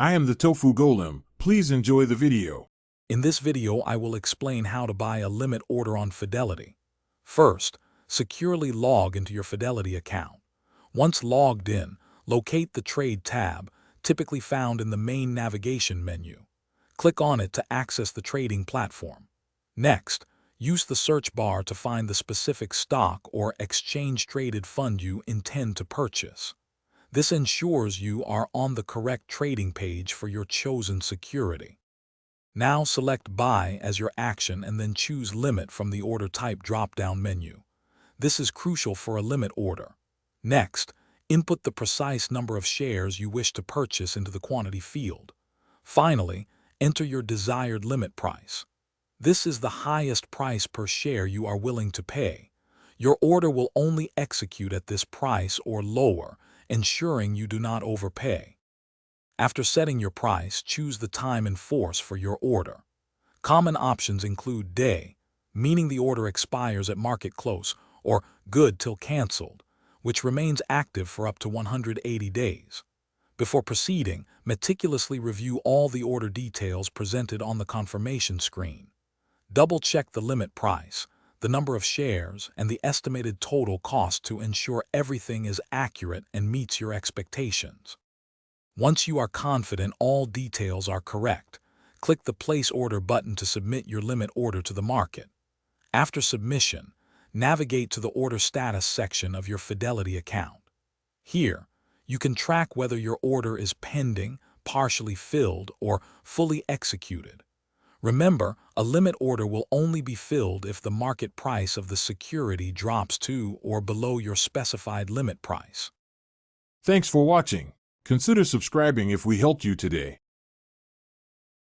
I am the Tofu Golem. Please enjoy the video. In this video, I will explain how to buy a limit order on Fidelity. First, securely log into your Fidelity account. Once logged in, locate the Trade tab, typically found in the main navigation menu. Click on it to access the trading platform. Next, use the search bar to find the specific stock or exchange-traded fund you intend to purchase. This ensures you are on the correct trading page for your chosen security. Now select Buy as your action and then choose Limit from the Order Type drop-down menu. This is crucial for a limit order. Next, input the precise number of shares you wish to purchase into the quantity field. Finally, enter your desired limit price. This is the highest price per share you are willing to pay. Your order will only execute at this price or lower, ensuring you do not overpay. After setting your price, choose the time in force for your order. Common options include day, meaning the order expires at market close, or good till canceled, which remains active for up to 180 days. Before proceeding, meticulously review all the order details presented on the confirmation screen. Double-check the limit price, the number of shares, and the estimated total cost to ensure everything is accurate and meets your expectations. Once you are confident all details are correct, click the Place Order button to submit your limit order to the market. After submission, navigate to the Order Status section of your Fidelity account. Here, you can track whether your order is pending, partially filled, or fully executed. Remember, a limit order will only be filled if the market price of the security drops to or below your specified limit price. Thanks for watching. Consider subscribing if we helped you today.